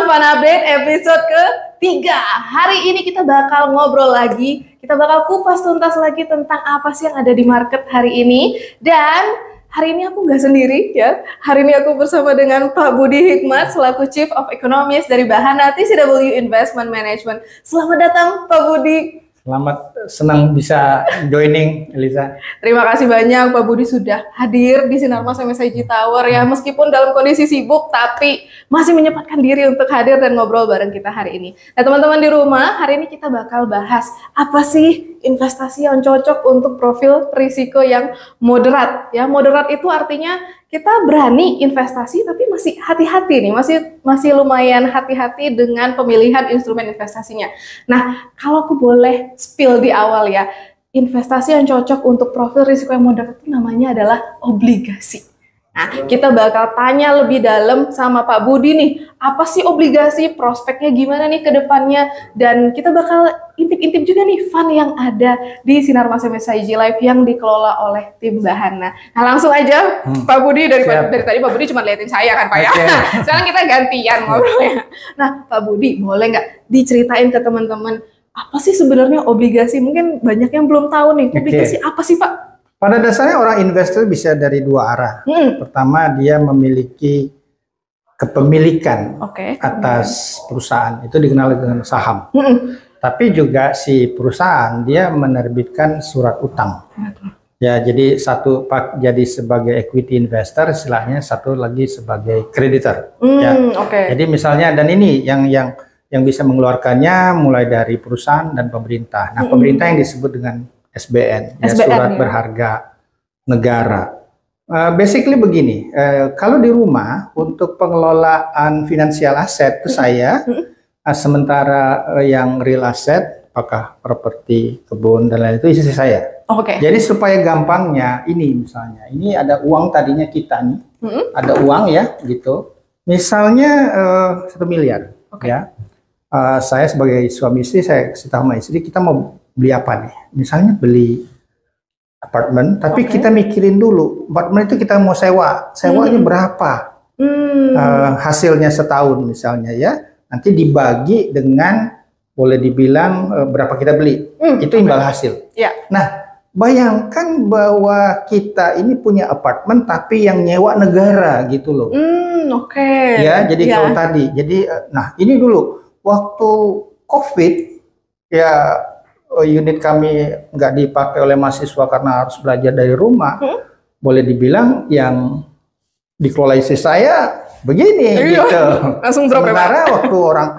Fun Update episode ke-3. Hari ini kita bakal ngobrol lagi, kita bakal kupas tuntas lagi tentang apa sih yang ada di market hari ini. Dan hari ini aku nggak sendiri ya, hari ini aku bersama dengan Pak Budi Hikmat selaku Chief of Economist dari Bahana TCW Investment Management. Selamat datang Pak Budi. Selamat, senang bisa joining, Eliza. Terima kasih banyak Pak Budi sudah hadir di Sinarmas MSIG Tower ya, meskipun dalam kondisi sibuk tapi masih menyempatkan diri untuk hadir dan ngobrol bareng kita hari ini. Nah teman-teman di rumah, hari ini kita bakal bahas apa sih investasi yang cocok untuk profil risiko yang moderat ya. Moderat itu artinya kita berani investasi tapi masih hati-hati nih, masih lumayan hati-hati dengan pemilihan instrumen investasinya. Nah, kalau aku boleh spill di awal ya, investasi yang cocok untuk profil risiko yang moderat itu namanya adalah obligasi. Nah, kita bakal tanya lebih dalam sama Pak Budi nih, apa sih obligasi, prospeknya gimana nih ke depannya, dan kita bakal intip-intip juga nih fund yang ada di Sinarmas MSIG Live yang dikelola oleh tim Bahana. Nah, langsung aja Pak Budi, dari tadi Pak Budi cuma liatin saya kan Pak ya. Sekarang kita gantian ngobrolnya. Nah, Pak Budi, boleh nggak diceritain ke teman-teman apa sih sebenarnya obligasi? Mungkin banyak yang belum tahu nih, obligasi apa sih Pak? Pada dasarnya orang investor bisa dari dua arah. Pertama, dia memiliki kepemilikan atas perusahaan, itu dikenal dengan saham. Tapi juga si perusahaan dia menerbitkan surat utang. Ya, jadi satu jadi sebagai equity investor, istilahnya satu lagi sebagai creditor. Jadi misalnya, dan ini yang bisa mengeluarkannya mulai dari perusahaan dan pemerintah. Nah, pemerintah yang disebut dengan SBN, ya, surat berharga negara. Basically begini, kalau di rumah untuk pengelolaan finansial aset itu saya, sementara yang real asset, apakah properti, kebun dan lain itu isi saya. Jadi supaya gampangnya, ini misalnya, ini ada uang tadinya kita nih, ada uang ya gitu, misalnya 1 miliar, ya. Saya sebagai suami istri, saya kasih tahu sama istri, kita mau beli apa nih? Misalnya beli apartemen, tapi kita mikirin dulu, apartemen itu kita mau sewa, sewanya berapa? Hasilnya setahun misalnya ya, nanti dibagi dengan, boleh dibilang berapa kita beli, itu imbal hasil. Nah, bayangkan bahwa kita ini punya apartemen tapi yang nyewa negara gitu loh. Ya, jadi kalau tadi, jadi nah ini dulu waktu COVID ya, unit kami nggak dipakai oleh mahasiswa karena harus belajar dari rumah. Boleh dibilang yang dikelola istri saya begini gitu. Langsung drop. Sementara waktu orang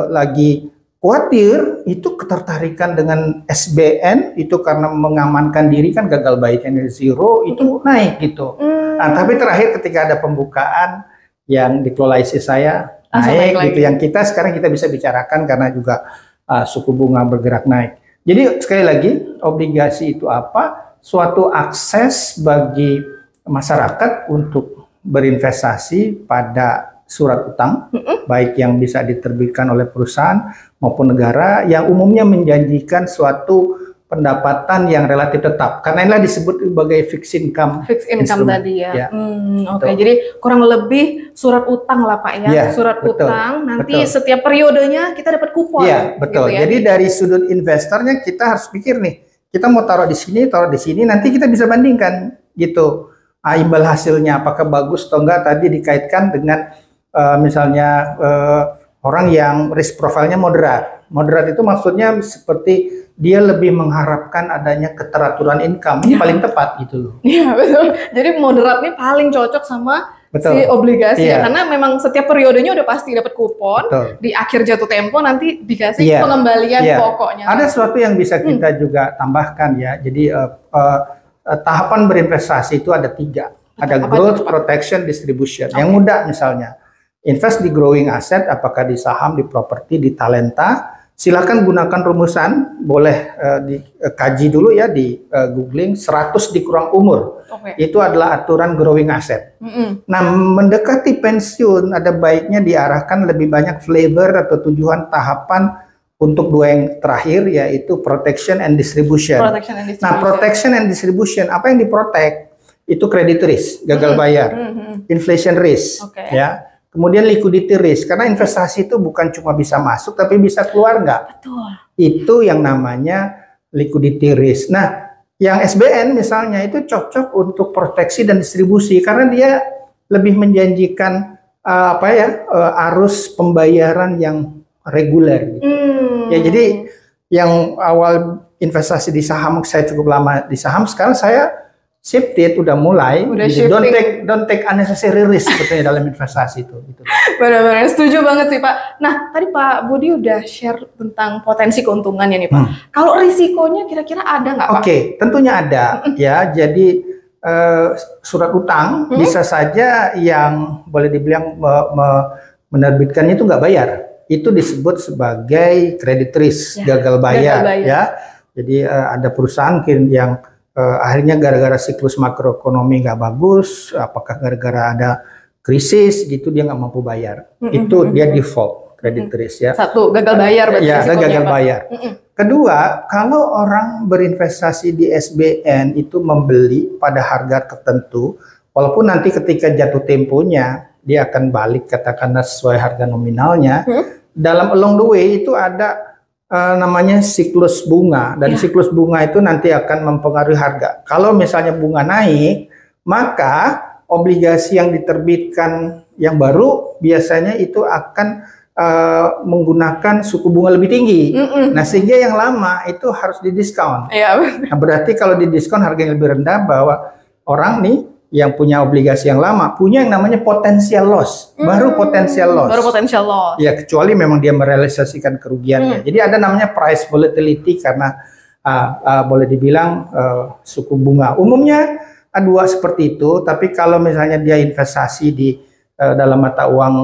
lagi khawatir, itu ketertarikan dengan SBN itu karena mengamankan diri, kan gagal baiknya zero itu naik gitu. Nah, tapi terakhir ketika ada pembukaan yang dikelola istri saya naik gitu, yang kita sekarang kita bisa bicarakan karena juga suku bunga bergerak naik. Jadi sekali lagi, obligasi itu apa? Suatu akses bagi masyarakat untuk berinvestasi pada surat utang, baik yang bisa diterbitkan oleh perusahaan maupun negara, yang umumnya menjanjikan suatu pendapatan yang relatif tetap. Karena inilah disebut sebagai fixed income. Fixed income tadi ya. Jadi kurang lebih surat utang lah Pak ya. Surat utang, nanti setiap periodenya kita dapat kupon. Iya, betul. Gitu ya. Jadi dari sudut investornya kita harus pikir nih, kita mau taruh di sini, nanti kita bisa bandingkan gitu. Imbal hasilnya apakah bagus atau enggak, tadi dikaitkan dengan misalnya orang yang risk profile-nya moderat. Moderat itu maksudnya seperti dia lebih mengharapkan adanya keteraturan income, ini paling tepat gitu loh. Iya betul. Jadi moderat ini paling cocok sama si obligasi ya, karena memang setiap periodenya udah pasti dapat kupon. Di akhir jatuh tempo nanti dikasih pengembalian pokoknya. Ada sesuatu yang bisa kita juga tambahkan ya. Jadi tahapan berinvestasi itu ada 3. Ada growth, protection, distribution. Yang mudah misalnya invest di growing asset, apakah di saham, di properti, di talenta. Silakan gunakan rumusan, boleh dikaji dulu ya di googling, 100 dikurang umur. Itu adalah aturan growing asset. Nah, mendekati pensiun ada baiknya diarahkan lebih banyak flavor atau tujuan tahapan untuk 2 yang terakhir, yaitu protection and distribution. Nah, protection and distribution, apa yang diprotek? Itu credit risk, gagal bayar, inflation risk, ya. Kemudian liquidity risk, karena investasi itu bukan cuma bisa masuk tapi bisa keluar nggak. Betul. Itu yang namanya liquidity risk. Nah, yang SBN misalnya itu cocok untuk proteksi dan distribusi karena dia lebih menjanjikan arus pembayaran yang reguler. Gitu. Ya, jadi yang awal investasi di saham saya cukup lama di saham, sekarang saya shifted, udah mulai. Jadi don't take unnecessary risk sebetulnya dalam investasi itu. Gitu. Benar-benar setuju banget sih Pak. Nah tadi Pak Budi udah share tentang potensi keuntungannya nih Pak. Kalau risikonya kira-kira ada nggak Pak? Oke, tentunya ada ya. Jadi surat utang bisa saja yang boleh dibilang menerbitkannya itu nggak bayar. Itu disebut sebagai credit risk, gagal bayar. Ya. Jadi ada perusahaan yang akhirnya gara-gara siklus makroekonomi nggak bagus, apakah gara-gara ada krisis gitu dia nggak mampu bayar, itu dia default credit risk ya. Satu, gagal bayar berarti. Ya, ada gagal bayar. Kedua, kalau orang berinvestasi di SBN itu membeli pada harga tertentu, walaupun nanti ketika jatuh temponya dia akan balik katakanlah sesuai harga nominalnya, dalam along the way itu ada namanya siklus bunga, dan siklus bunga itu nanti akan mempengaruhi harga. Kalau misalnya bunga naik, maka obligasi yang diterbitkan yang baru biasanya itu akan menggunakan suku bunga lebih tinggi. Nah, sehingga yang lama itu harus didiskon. Nah, berarti kalau didiskon harganya lebih rendah, bahwa orang nih yang punya obligasi yang lama punya yang namanya potensial loss, baru potensial loss. Ya, kecuali memang dia merealisasikan kerugiannya. Jadi ada namanya price volatility karena boleh dibilang suku bunga. Umumnya dua seperti itu, tapi kalau misalnya dia investasi di dalam mata uang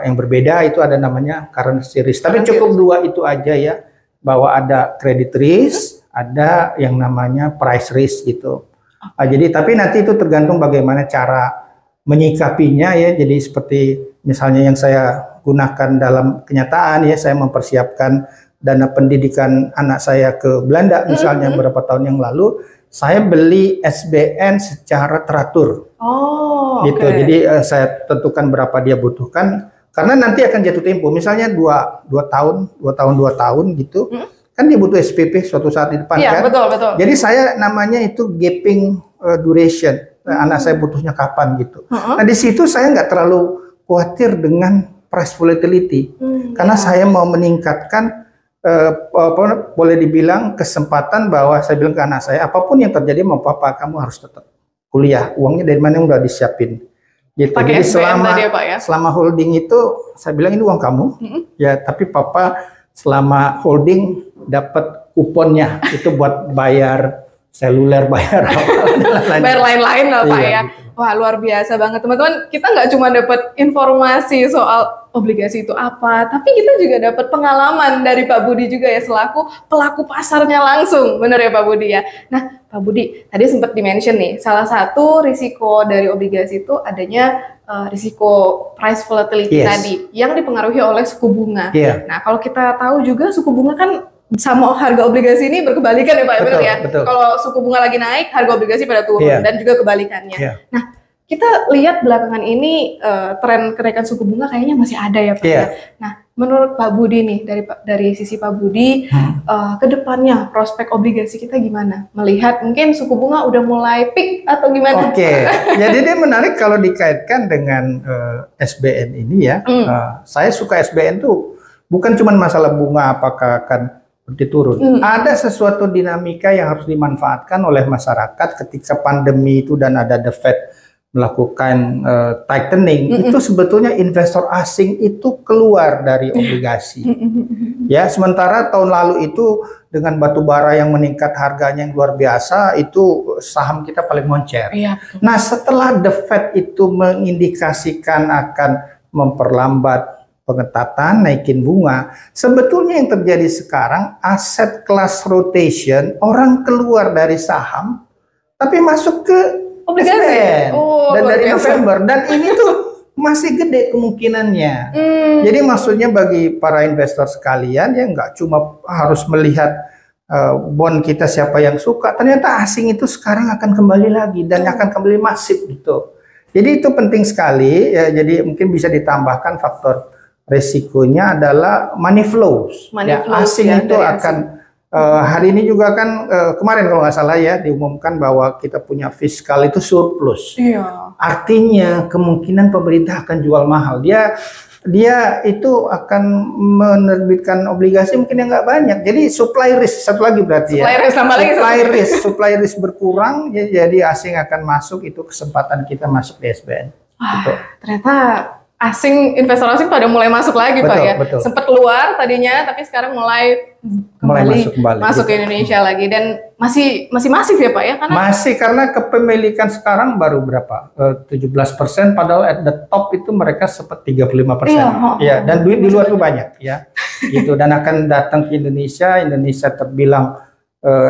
yang berbeda itu ada namanya currency risk. Tapi cukup dua itu aja ya, bahwa ada credit risk, ada yang namanya price risk gitu. Jadi tapi nanti itu tergantung bagaimana cara menyikapinya ya. Jadi seperti misalnya yang saya gunakan dalam kenyataan ya, saya mempersiapkan dana pendidikan anak saya ke Belanda misalnya beberapa tahun yang lalu, saya beli SBN secara teratur. Gitu. Jadi saya tentukan berapa dia butuhkan karena nanti akan jatuh tempo. Misalnya 2 tahun gitu. Kan dia butuh SPP suatu saat di depan kan. Betul. Jadi saya namanya itu gapping duration. Anak saya butuhnya kapan gitu. Nah di situ saya nggak terlalu khawatir dengan price volatility. Karena saya mau meningkatkan boleh dibilang kesempatan bahwa saya bilang ke anak saya, apapun yang terjadi mau papa kamu harus tetap kuliah. Uangnya dari mana udah disiapin. Gitu. Jadi selama holding itu saya bilang ini uang kamu. Ya tapi papa selama holding dapat kuponnya itu buat bayar seluler, bayar bayar lain-lain lah Pak ya. Wah luar biasa banget teman-teman. Kita nggak cuma dapat informasi soal obligasi itu apa, tapi kita juga dapat pengalaman dari Pak Budi juga ya selaku pelaku pasarnya langsung, bener ya Pak Budi ya. Nah Pak Budi tadi sempat di-mention nih, salah satu risiko dari obligasi itu adanya risiko price volatility tadi yang dipengaruhi oleh suku bunga. Nah kalau kita tahu juga suku bunga kan sama harga obligasi ini berkebalikan ya Pak, betul ya? Kalau suku bunga lagi naik, harga obligasi pada turun dan juga kebalikannya. Nah, kita lihat belakangan ini tren kenaikan suku bunga kayaknya masih ada ya Pak ya. Nah, menurut Pak Budi nih, dari sisi Pak Budi, ke depannya prospek obligasi kita gimana? Melihat mungkin suku bunga udah mulai peak atau gimana? Jadi dia menarik kalau dikaitkan dengan SBN ini ya. Saya suka SBN tuh bukan cuma masalah bunga apakah akan turun. Ada sesuatu dinamika yang harus dimanfaatkan oleh masyarakat ketika pandemi itu dan ada The Fed melakukan tightening. Itu sebetulnya investor asing itu keluar dari obligasi. Ya, sementara tahun lalu itu dengan batu bara yang meningkat harganya yang luar biasa, itu saham kita paling moncer. Nah, setelah The Fed itu mengindikasikan akan memperlambat pengetatan, naikin bunga, sebetulnya yang terjadi sekarang aset class rotation, orang keluar dari saham tapi masuk ke obligasi. Dan dari November, dan ini tuh masih gede kemungkinannya. Jadi maksudnya bagi para investor sekalian ya nggak cuma harus melihat bond kita siapa yang suka, ternyata asing itu sekarang akan kembali lagi dan akan kembali masif gitu. Jadi itu penting sekali ya. Jadi mungkin bisa ditambahkan faktor resikonya adalah money flows. Asing itu akan hari ini juga kan kemarin kalau nggak salah ya diumumkan bahwa kita punya fiskal itu surplus. Iya. Artinya kemungkinan pemerintah akan jual mahal. Dia itu akan menerbitkan obligasi mungkin yang nggak banyak. Jadi supply risk satu lagi berarti supply risk berkurang, jadi asing akan masuk, itu kesempatan kita masuk di SBN. Gitu. Ternyata investor asing pada mulai masuk lagi, Pak ya. Betul. Sempat keluar tadinya, tapi sekarang mulai kembali masuk ke Indonesia lagi, dan masih masif ya Pak ya? Karena kepemilikan sekarang baru berapa? 17%, padahal at the top itu mereka sempat 35%. Iya, dan duit di luar itu banyak ya. Gitu, dan akan datang ke Indonesia terbilang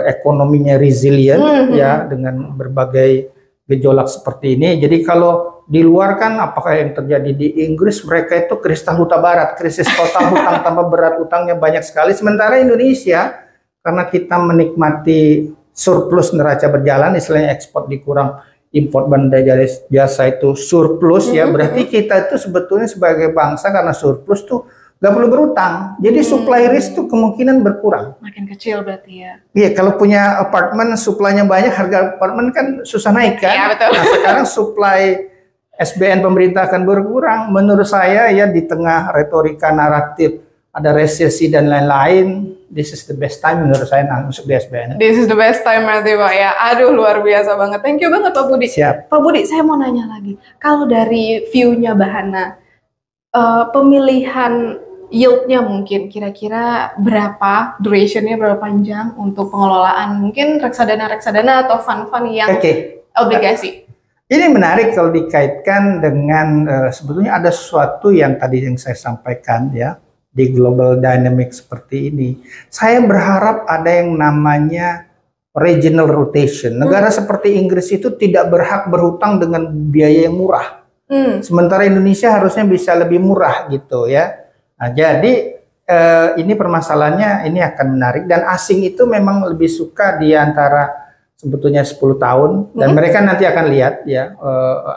ekonominya resilient ya, dengan berbagai gejolak seperti ini. Jadi kalau di luar kan apakah yang terjadi di Inggris, mereka itu kristal huta barat, krisis total, hutang tambah berat, utangnya banyak sekali. Sementara Indonesia, karena kita menikmati surplus neraca berjalan, istilahnya ekspor dikurang import benda jasa itu surplus ya, berarti kita itu sebetulnya sebagai bangsa karena surplus tuh nggak perlu berutang, jadi supply risk tuh kemungkinan berkurang. Makin kecil berarti ya. Iya, kalau punya apartemen, suplainya banyak, harga apartemen kan susah naik kan. Iya, betul. Nah, sekarang supply SBN pemerintah akan berkurang. Menurut saya ya, di tengah retorika naratif ada resesi dan lain-lain, this is the best time menurut saya masuk di SBN. This is the best time berarti Pak ya. Aduh, luar biasa banget. Thank you banget Pak Budi. Siap. Pak Budi, saya mau nanya lagi. Kalau dari view-nya Bahana, pemilihan yield-nya mungkin kira-kira berapa, duration-nya berapa panjang untuk pengelolaan mungkin reksadana atau fund-fund yang obligasi? Ini menarik kalau dikaitkan dengan sebetulnya ada sesuatu yang tadi yang saya sampaikan ya, di global dynamic seperti ini. Saya berharap ada yang namanya regional rotation. Negara seperti Inggris itu tidak berhak berhutang dengan biaya yang murah. Sementara Indonesia harusnya bisa lebih murah gitu ya. Nah, jadi ini permasalahannya ini akan menarik, dan asing itu memang lebih suka di antara sebetulnya 10 tahun, dan mereka nanti akan lihat ya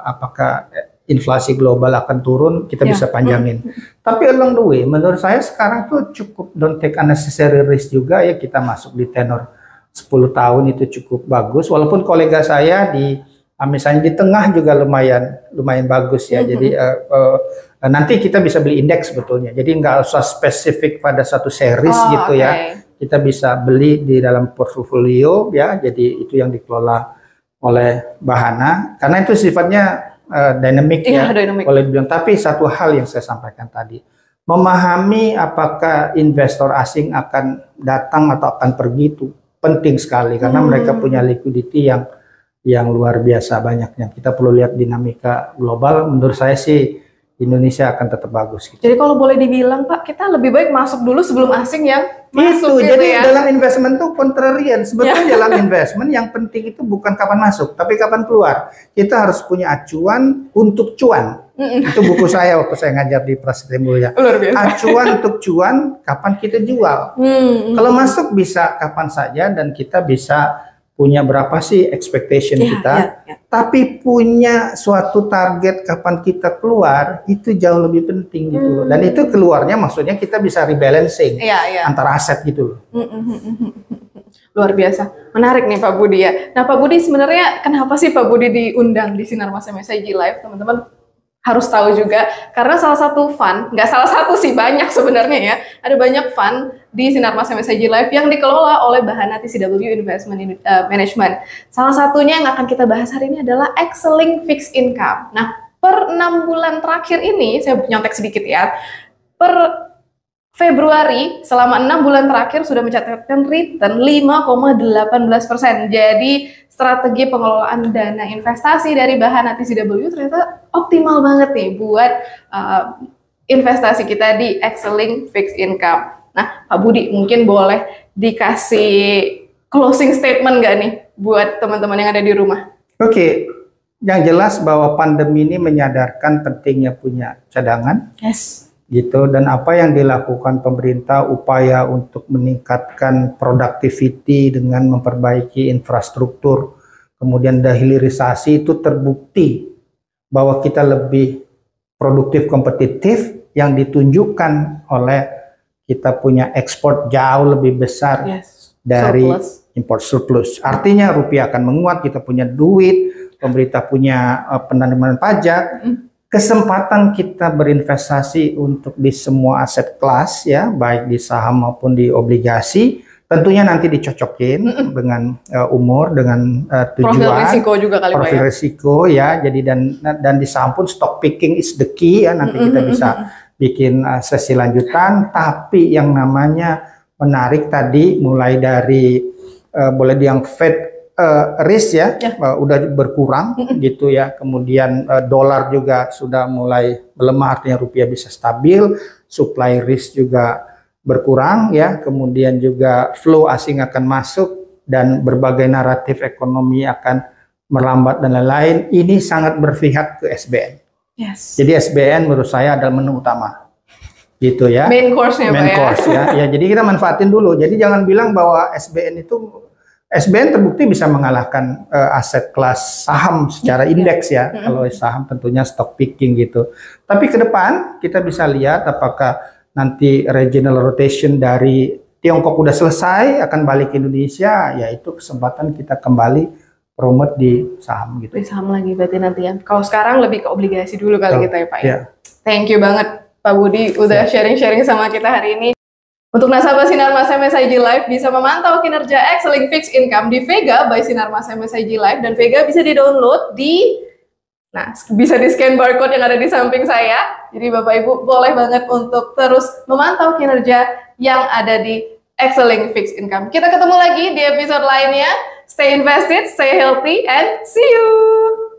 apakah inflasi global akan turun, kita bisa panjangin. Tapi along the way, menurut saya sekarang tuh cukup don't take unnecessary risk juga ya, kita masuk di tenor 10 tahun itu cukup bagus, walaupun kolega saya di misalnya di tengah juga lumayan bagus ya. Jadi nanti kita bisa beli indeks sebetulnya. Jadi nggak usah spesifik pada satu series gitu ya. Kita bisa beli di dalam portfolio ya. Jadi itu yang dikelola oleh Bahana. Karena itu sifatnya dynamic ya. Boleh dibilang. Tapi satu hal yang saya sampaikan tadi, memahami apakah investor asing akan datang atau akan pergi itu penting sekali, karena mereka punya liquidity yang luar biasa banyaknya. Kita perlu lihat dinamika global. Menurut saya sih Indonesia akan tetap bagus. Gitu. Jadi kalau boleh dibilang Pak, kita lebih baik masuk dulu sebelum asing yang masuk. Gitu jadi ya. Dalam investment tuh kontrarian. Sebetulnya dalam investment yang penting itu bukan kapan masuk, tapi kapan keluar. Kita harus punya acuan untuk cuan. Itu buku saya waktu saya ngajar di Prasetya Mulia. Acuan untuk cuan, kapan kita jual. Kalau masuk bisa kapan saja, dan kita bisa punya berapa sih expectation kita, tapi punya suatu target kapan kita keluar, itu jauh lebih penting gitu loh. Dan itu keluarnya maksudnya kita bisa rebalancing antara aset gitu loh. Luar biasa, menarik nih Pak Budi ya. Nah Pak Budi, sebenarnya kenapa sih Pak Budi diundang di Sinar Mas MSIG Live, teman-teman? Harus tahu juga, karena salah satu fund, nggak salah satu sih, banyak sebenarnya ya, ada banyak fund di Sinar Mas MSIG Live yang dikelola oleh Bahana TCW Investment Management. Salah satunya yang akan kita bahas hari ini adalah Excelling Fixed Income. Nah, per 6 bulan terakhir ini, saya nyontek sedikit ya, per Februari selama 6 bulan terakhir sudah mencatatkan return 5,18%. Jadi strategi pengelolaan dana investasi dari Bahana TCW ternyata optimal banget nih buat investasi kita di Excelling Fixed Income. Nah, Pak Budi mungkin boleh dikasih closing statement nggak nih buat teman-teman yang ada di rumah? Oke, yang jelas bahwa pandemi ini menyadarkan pentingnya punya cadangan. Gitu, dan apa yang dilakukan pemerintah, upaya untuk meningkatkan productivity dengan memperbaiki infrastruktur, kemudian hilirisasi, itu terbukti bahwa kita lebih produktif, kompetitif, yang ditunjukkan oleh kita punya ekspor jauh lebih besar dari import surplus. Artinya rupiah akan menguat, kita punya duit, pemerintah punya penerimaan pajak, kesempatan kita berinvestasi untuk di semua aset kelas ya, baik di saham maupun di obligasi, tentunya nanti dicocokin dengan umur, dengan tujuan, profil risiko juga kali Pak ya. Risiko ya, jadi dan di saham pun stock picking is the key ya, nanti kita bisa bikin sesi lanjutan. Tapi yang namanya menarik tadi mulai dari boleh yang Fed risk ya, udah berkurang gitu ya, kemudian dolar juga sudah mulai melemah, artinya rupiah bisa stabil, supply risk juga berkurang ya, kemudian juga flow asing akan masuk dan berbagai naratif ekonomi akan melambat dan lain-lain. Ini sangat berpihak ke SBN. Jadi SBN menurut saya adalah menu utama, gitu ya. Main course-nya Main course ya. Ya, jadi kita manfaatin dulu. Jadi jangan bilang bahwa SBN terbukti bisa mengalahkan aset kelas saham secara indeks ya. Kalau saham tentunya stock picking gitu. Tapi ke depan kita bisa lihat apakah nanti regional rotation dari Tiongkok udah selesai, akan balik ke Indonesia, yaitu kesempatan kita kembali promote di saham gitu. Di saham lagi berarti nanti ya. Kalau sekarang lebih ke obligasi dulu kali kita ya Pak ya. Thank you banget Pak Budi udah sharing-sharing sama kita hari ini. Untuk nasabah Sinarmas MSIG Live bisa memantau kinerja Excelling Fixed Income di Vega by Sinarmas MSIG Live, dan Vega bisa di-download bisa di-scan barcode yang ada di samping saya. Jadi Bapak Ibu boleh banget untuk terus memantau kinerja yang ada di Excelling Fixed Income. Kita ketemu lagi di episode lainnya. Stay invested, stay healthy, and see you!